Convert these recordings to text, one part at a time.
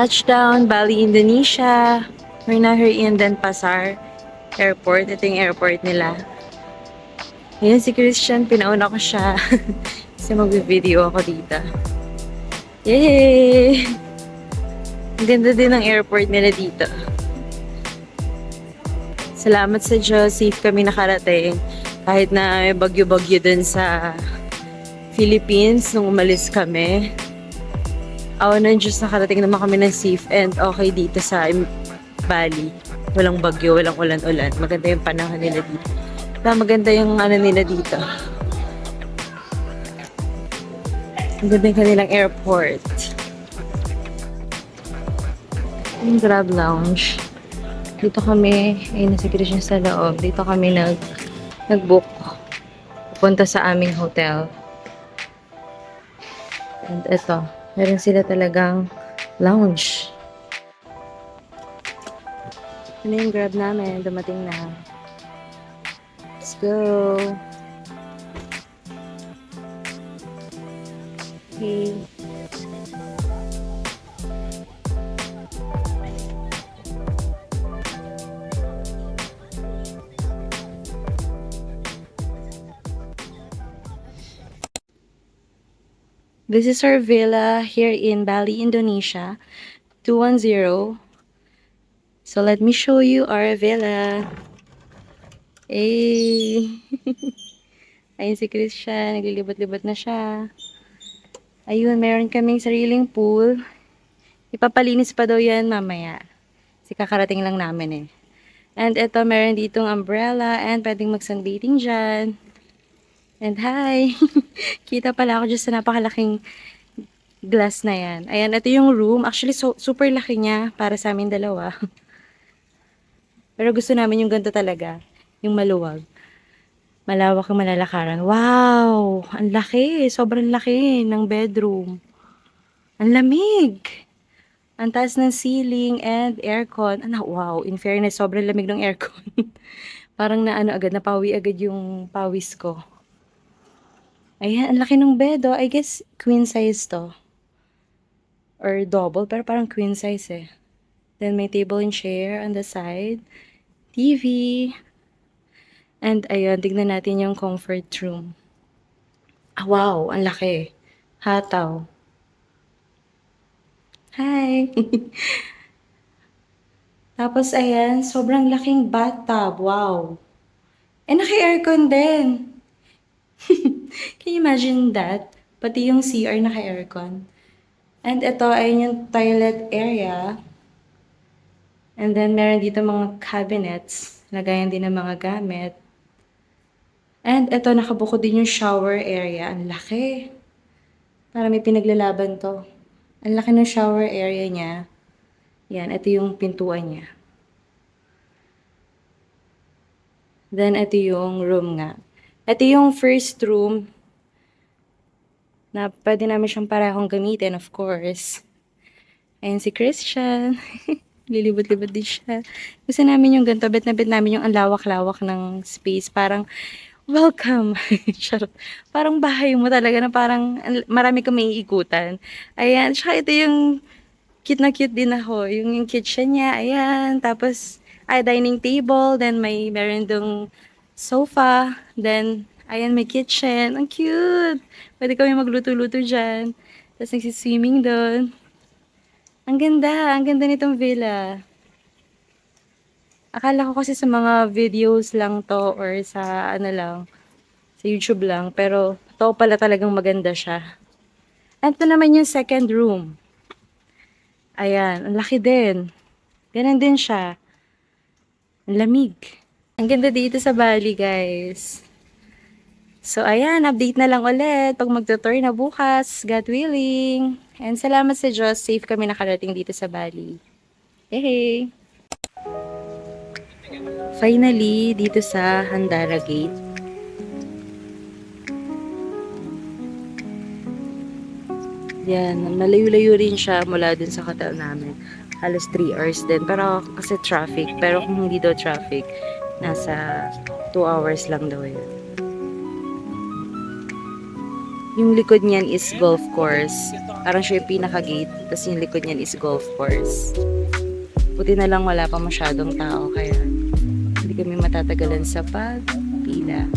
Touchdown, Bali, Indonesia. We're now here in Denpasar Airport. Ito yung airport nila. Ayan si Christian, pinauna ko siya. Kasi mag-video ako dito. Yay! Ang ganda din ng airport nila dito. Salamat sa Diyos, safe kami nakarating. Kahit na may bagyo-bagyo dun sa Philippines nung umalis kami. Awa ng Diyos, nakarating naman kami ng safe and okay dito sa Bali. Walang bagyo, walang ulan-ulan. Maganda yung panahon nila dito. Maganda yung ano nila dito. Ang ganda yung kanilang airport. Yung Grab Lounge. Dito kami, ayun na si Christian sa loob. Dito kami nag-book. Pupunta sa aming hotel. And ito, meron sila talagang lounge. Ano yung Grab namin? Dumating na. Let's go. Okay. This is our villa here in Bali, Indonesia. 210. So let me show you our villa. Hey! Ayun si Christian, naglilibot-libot na siya. Ayun, meron kaming sariling pool. Ipapalinis pa daw yan mamaya. Kasi kakarating lang namin eh. And ito, meron ditong umbrella and pwedeng mag-sunbathing dyan. And hi! Kita pala ako dyan sa napakalaking glass na yan. Ayan, ito yung room. Actually, super laki niya para sa amin dalawa. Pero gusto namin yung ganito talaga. Yung maluwag. Malawak ang malalakaran. Wow! Ang laki. Sobrang laki ng bedroom. Ang lamig! Ang taas ng ceiling and aircon. Wow! In fairness, sobrang lamig ng aircon. Parang napawi agad yung pawis ko. Ayan, ang laki ng bed, oh. I guess, queen size to. Or double, pero parang queen size eh. Then, may table and chair on the side. TV. And, ayun, tignan natin yung comfort room. Wow, ang laki. Hataw. Hi! Tapos, ayan, sobrang laking bathtub. Wow! Eh, naka-aircon din. Can you imagine that? Pati yung CR naka-aircon. And ito ay yung toilet area. And then, meron dito mga cabinets. Lagayan din ng mga gamit. And ito, nakabuko din yung shower area. Ang laki. Para may pinaglalaban to. Ang laki ng shower area niya. Yan, ito yung pintuan niya. Then, ito yung room nga. Ito yung first room na pwede namin siyang parehong gamitin, of course. Ayan si Christian. Lilibot-libot din siya. Gusto namin yung ganito. Bet na bet namin yung ang lawak-lawak ng space. Parang, welcome. Charot. Parang bahay mo talaga na parang marami kang maiikutan. Ayan. Tsaka ito yung cute na cute din ako. Yung kitchen niya. Ayan. Tapos, dining table. Then, meron dong sofa. Then, ayan, may kitchen. Ang cute. Pwede kami magluto-luto dyan. Tapos, nagsiswimming doon. Ang ganda. Ang ganda nitong villa. Akala ko kasi sa mga videos lang to or sa ano lang, sa YouTube lang. Pero, to pala talagang maganda siya. And ito naman yung second room. Ayan, ang laki din. Ganun din siya. Ang lamig. Ang ganda dito sa Bali, guys. So, ayan, update na lang ulit pag magtutour na bukas, God willing. And salamat sa Diyos, safe kami nakarating dito sa Bali. Hey! Finally, dito sa Handara Gate. Yan, malayo-layo rin siya mula dun sa hotel namin. Halos 3 hours din. Pero kasi traffic. Pero kung hindi daw traffic, nasa 2 hours lang daw yun. Yung likod niyan is golf course. Parang siya yung pinaka-gate, tapos yung likod niyan is golf course. Buti na lang wala pa masyadong tao, kaya hindi kami matatagalan sa pagpila.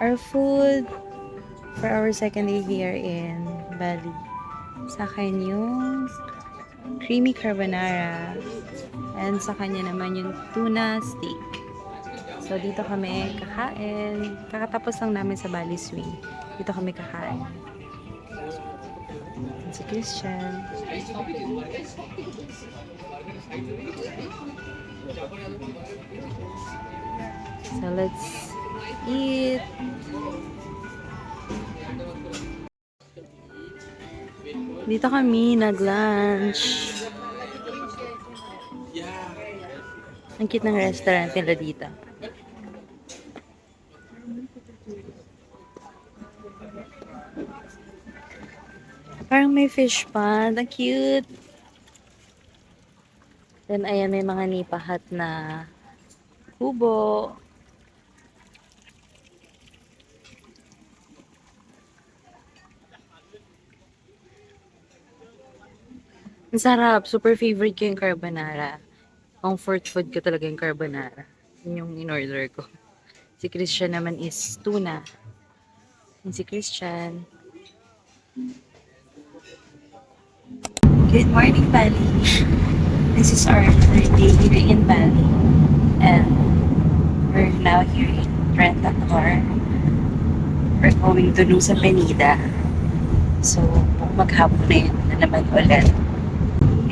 Our food for our second day here in Bali. Sa akin yung creamy carbonara. And sa kanya naman yung tuna steak. So, dito kami kakain. Kakatapos lang namin sa Bali Swing. Dito kami kakain. Si Christian. So, let's eat. Dito kami nag-lunch. Ang cute ng restaurant nila dito. Parang may fish pond. Ang cute. Then, ayan, may mga nipahat na kubo. Ang sarap. Super favorite ko yung carbonara. Comfort food ko talaga yung carbonara. Yun yung in-order ko. Si Christian naman is tuna. Yun si Christian. Good morning, Bali. This is our third day here in Bali. And we're now here in Rent-A-Car. We're going to Nusa Penida. So, maghapon na yun na naman ulit.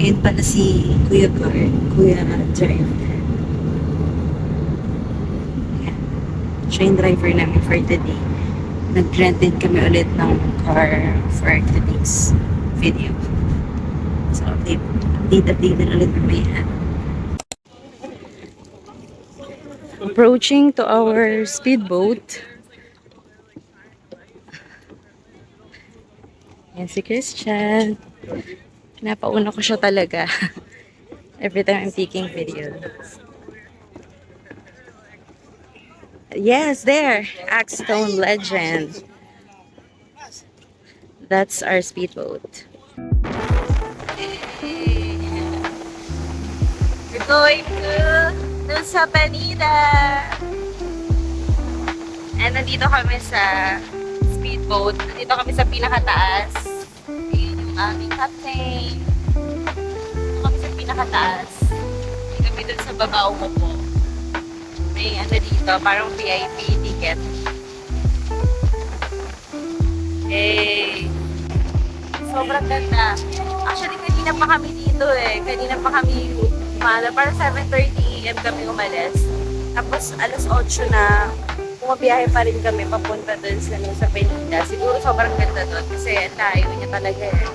Ayun pala si Kuya Guard, Kuya Driver. Ayan. Siya yung driver namin for today. Nag-rented kami ulit ng car for today's video. So, update na ulit mamaya. Approaching to our speedboat. Yan si Christian. Napauna ko siya talaga. Every time I'm taking video. Yes, there. Axstone Legend. That's our speedboat. We're going to Nusa Penida. And nandito kami sa speedboat. Nandito kami sa pinakataas. Ayun yung aming captain. Nandito kami sa pinakataas. Hindi kami dun sa baba umupo. May ano dito, parang VIP ticket. Eh, sobrang ganda. Actually, kanina pa kami dito eh. Kanina pa kami umala. Para 7:30 AM kami umalis. Tapos, alas 8 na, bumabiyahe pa rin kami papunta dun sa Penida. Siguro sobrang ganda dun kasi ang layo niya talaga eh.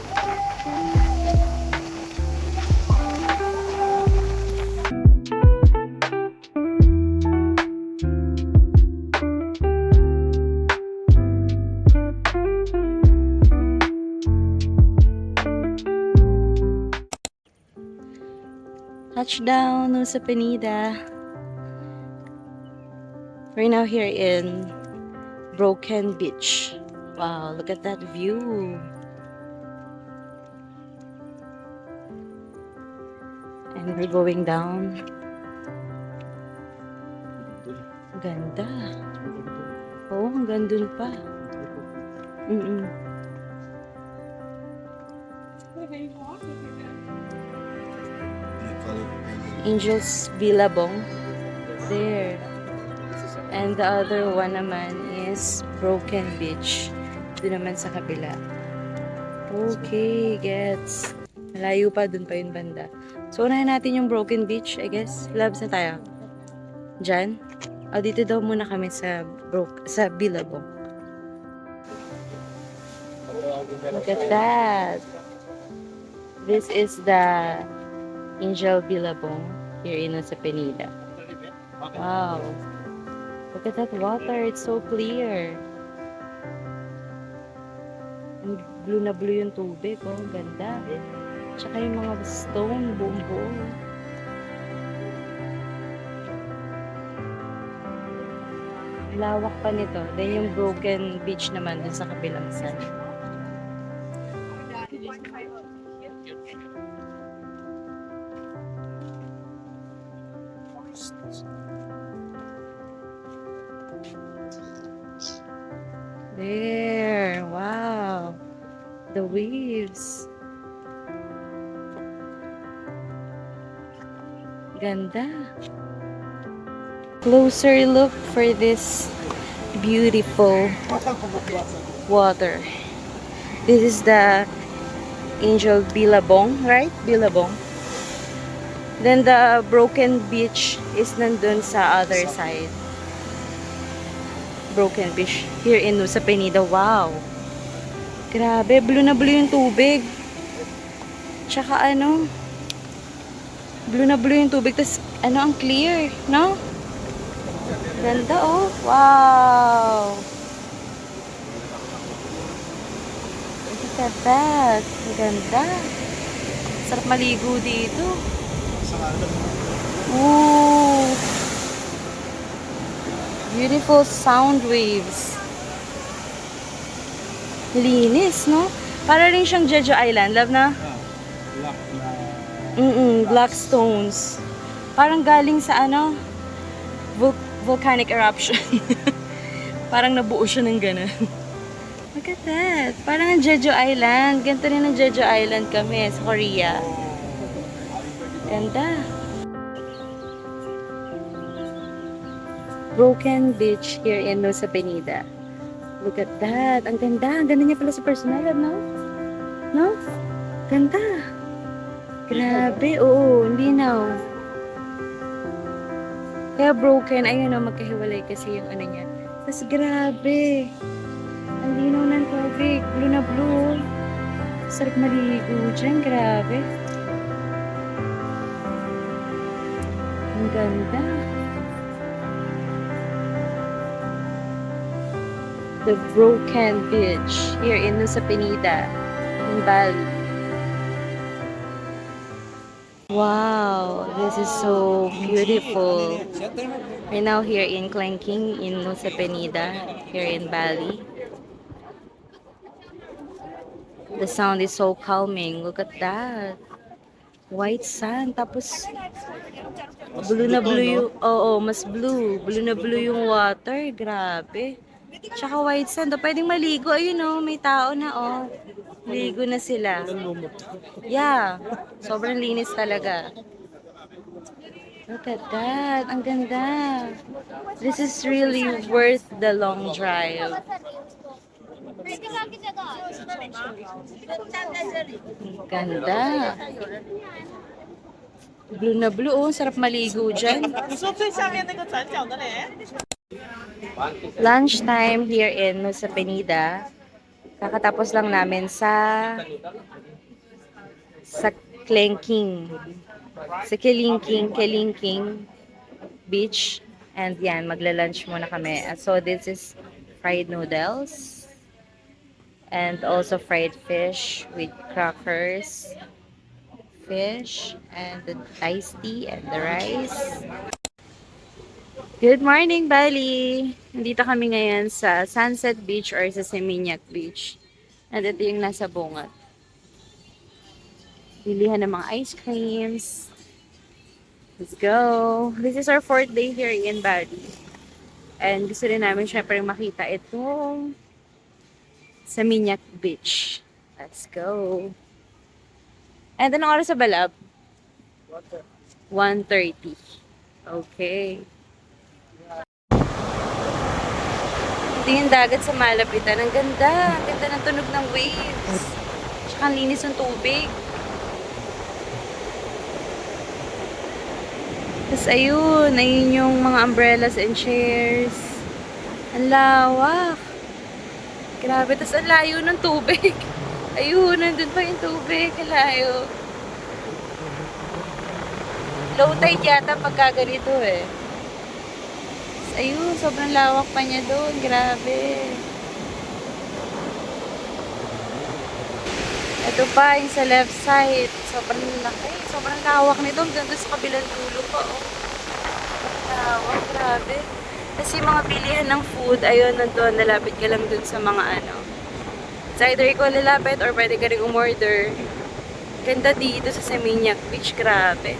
Touchdown sa Penida. We're now here in Broken Beach. Wow, look at that view. And we're going down. Ganda. Oo, hanggang dun pa. Mm-mm. Angel's Billabong. There. And the other one naman is Broken Beach. Doon naman sa kabila. Okay, gets. Malayo pa, dun pa yung banda. So, unahin natin yung Broken Beach, I guess. Labs na tayo. Diyan? O, dito daw muna kami sa Billabong. Look at that. This is the Angel Billabong here in Nusa Penida. Wow. Look at that water. It's so clear. And blue na blue yung tubig. Oh, ganda. Tsaka yung mga stone, buong-buo. Lawak pa nito. Then yung Broken Beach naman dun sa kabilang side. There. Wow. The waves. Ganda. Closer look for this beautiful water. This is the Angel Billabong, right? Billabong. Then the Broken Beach is nandun sa other side. Broken Beach here in Nusa Penida. Wow. Grabe, blue na blue yung tubig. Tsaka ano, blue na blue yung tubig. Tapos ano, ang clear, no? Ganda, oh. Wow. Look at that. Ang ganda. Sarap maligo dito. Ooh. Beautiful sound waves. Linis, no? Para rin siyang Jeju Island. Love na? Black stones. Parang galing sa ano? Volcanic eruption. Parang nabuo siya ng gano'n. Look at that. Parang ang Jeju Island. Ganito rin ang Jeju Island kami sa Korea. Ganda. Broken Beach here in Nusa Penida. Look at that. Ang ganda. Ang ganda niya pala sa personal, no? No? Ganda. Grabe. Oo, linaw. Kaya broken. Ayun o, magkahiwalay kasi yung ano niya. Tapos grabe. Ang linaw ng tubig. Blue na blue. Sarap maligo dyan. Grabe. Ang ganda. The Broken Beach here in Nusa Penida in Bali. Wow, this is so beautiful. We're now here in Klangking in Nusa Penida here in Bali. The sound is so calming. Look at that. White sand. Tapos blue na blue yung... Oo, mas blue. Blue na blue yung water. Grabe. Tsaka white sand. O, pwedeng maligo. Ayun o, may tao na o. Ligo na sila. Yeah. Sobrang linis talaga. Look at that. Ang ganda. This is really worth the long drive. Ang ganda. Blue na blue. Oh, sarap maligo dyan. Lunch time here in Nusa Penida. Kakatapos lang namin sa Klangking. Sa Kelingking Beach. And yan, magla-lunch muna kami. So this is fried noodles. And also fried fish with crackers. Fish and the iced tea and the rice. Good morning, Bali! Nandito kami ngayon sa Sunset Beach or sa Seminyak Beach. And ito yung nasa bungat. Bilihan ng mga ice creams. Let's go! This is our 4th day here in Bali. And gusto rin namin syempre makita itong Seminyak Beach. Let's go! And anong oras sa Balab? 1:30. Okay. Ito yung dagat sa Malapitan. Ang ganda. Ang ganda ng tunog ng waves. Tsaka ang linis ng tubig. Tapos ayun. Ayun yung mga umbrellas and chairs. Ang lawak. Grabe. Tapos ang layo ng tubig. Ayun. Nandun pa yung tubig. Ang layo. Low tide yata pagka ganito eh. Ayun, sobrang lawak pa niya doon. Grabe. Ito pa, yung sa left side. Sobrang laki. Sobrang lawak nito. Doon sa kabilang dulo pa, oh. Lawak, grabe. Kasi mga bilihan ng food, ayun, nandun. Nalapit ka lang doon sa mga ano. It's either ikaw lalapit or pwede ka rin umorder. Ganda dito sa Seminyak Beach. Grabe.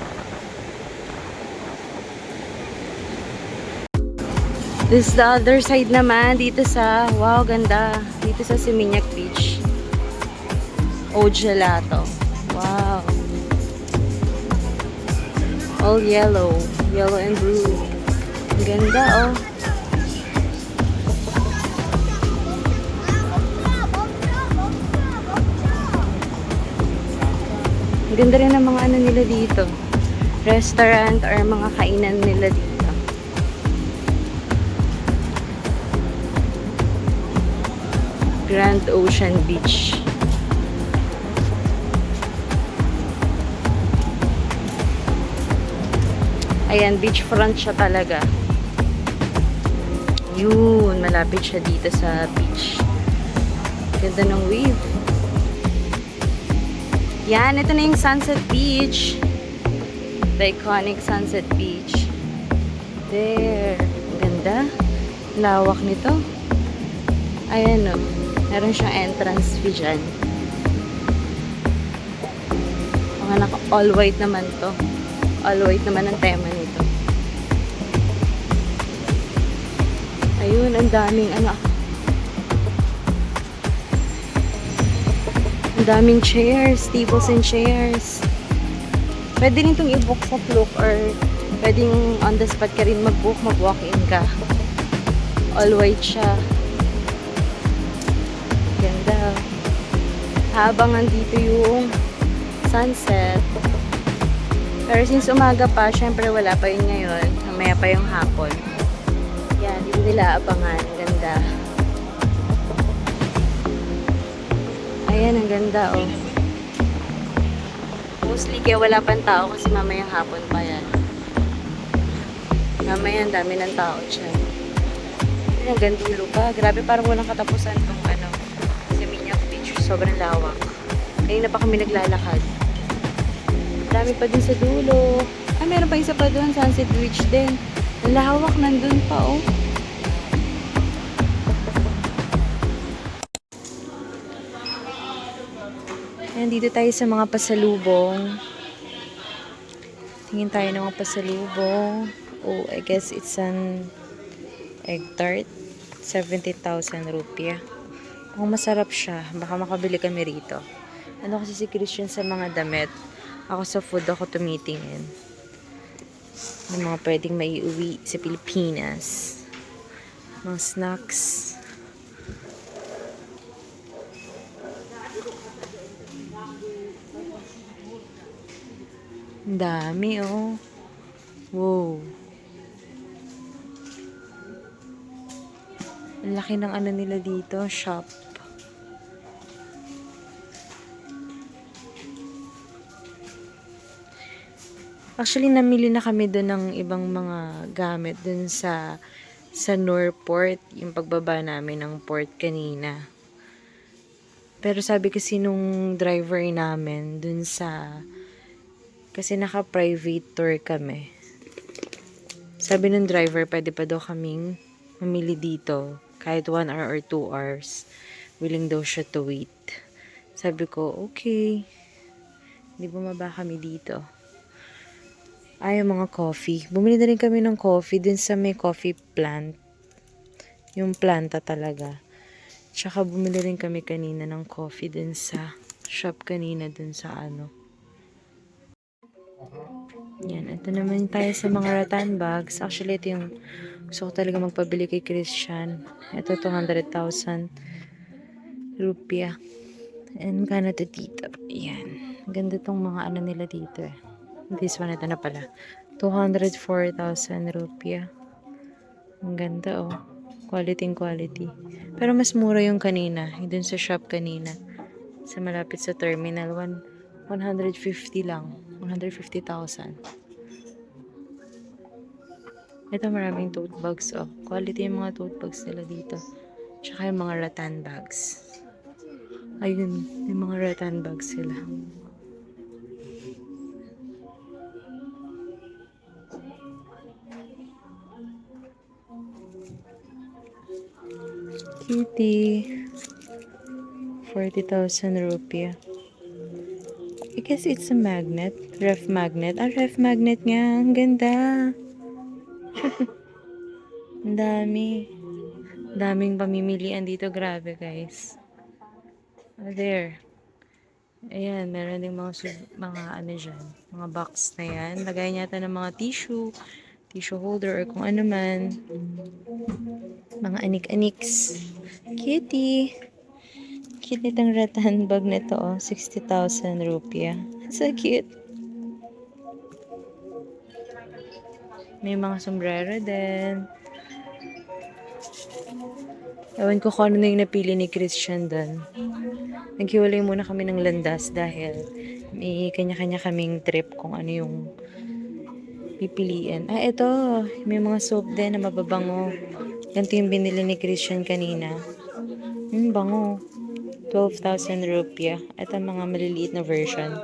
This is the other side naman, dito sa, wow, ganda. Dito sa Seminyak Beach. Oh, gelato. Wow. All yellow. Yellow and blue. Ang ganda, oh. Ang ganda rin ng mga ano nila dito. Restaurant or mga kainan nila dito. Grand Ocean Beach. Ayan, beachfront siya talaga. Yun, malapit siya dito sa beach. Ganda ng wave. Yan, ito na yung Sunset Beach. The iconic Sunset Beach. There. Ganda. Lawak nito. Ayan o. Meron siyang entrance fee dyan. Mga naka all white naman to. All white naman ang tema nito. Ayun, ang daming ano. Ang daming chairs, tables and chairs. Pwede rin itong i-book sa Klook or pwedeng on the spot ka rin mag-book, mag-walk-in ka. All white siya. Ganda. Habang andito yung sunset. Pero since umaga pa, syempre wala pa yun ngayon. Mamaya pa yung hapon. Yan, hindi nila abangan. Ganda. Ayan, ang ganda, oh. Mostly kaya wala pang tao kasi mamayang hapon pa yan. Mamaya ang dami ng tao dyan. Hanggang dulo pa. Grabe, parang walang katapusan tong ano, Seminyak Beach. Sobrang lawak. Kanina pa kami naglalakad. Dami pa din sa dulo. Ah, meron pa isa pa doon. Sunset Beach din. Ang lawak nandun pa, oh. Ayan, dito tayo sa mga pasalubong. Tingin tayo ng mga pasalubong. Oh, I guess it's an egg tart. 70,000 rupiah. Mukhang masarap siya. Baka makabili kami rito. Ano kasi si Christian sa mga damit. Ako sa food ako tumitingin. Ng mga pwedeng maiuwi sa Pilipinas. Mga snacks. Ang dami, oh. Wow. Ang laki ng ano nila dito, shop. Actually, namili na kami doon ng ibang mga gamit doon sa Norport, yung pagbaba namin ng port kanina. Pero sabi kasi nung driver namin kasi naka-private tour kami. Sabi ng driver, pwede pa daw kaming mamili dito. Kahit 1 hour or 2 hours. Willing daw siya to wait. Sabi ko, okay. Hindi bumaba kami dito. Ay, yung mga coffee. Bumili na rin kami ng coffee din sa may coffee plant. Yung planta talaga. Tsaka bumili rin kami kanina ng coffee din sa shop kanina dun sa ano. Yan, ito naman tayo sa mga rattan bags. Actually, ito yung gusto ko talaga magpabili kay Christian. Ito, 200,000 rupiah. And magkano to dito? Yan. Ganda tong mga ano nila dito eh. This one, ito na pala. 204,000 rupiah. Ang ganda oh. Quality. Pero mas mura yung kanina. Yung dun sa shop kanina. Sa malapit sa terminal. 150 lang. 150,000. Ito maraming tote bags oh. Quality yung mga tote bags nila dito. Tsaka yung mga rattan bags. Ayun, yung mga rattan bags sila. Cutie. 40,000 rupiah. I guess it's a magnet. Ref magnet. Ah, ref magnet nga. Ang ganda. Ang dami. Daming pamimilian dito. Grabe, guys. Oh, there. Ayan, meron ding mga ano dyan. Mga box na yan. Lagay niya ng mga tissue holder, or kung ano man. Mga anik-aniks. Cutie. Cute nitong rattan bag na to, oh. 60,000 rupiah. So cute. May mga sombrero din. Ewan ko kung ano na yung napili ni Christian doon. Naghiwalay muna kami ng landas dahil may kanya-kanya kaming trip kung ano yung pipiliin. Ah, ito. May mga soap din na mababango. Ganito yung binili ni Christian kanina. Bango. 12,000 rupiah. Ito mga maliliit na version.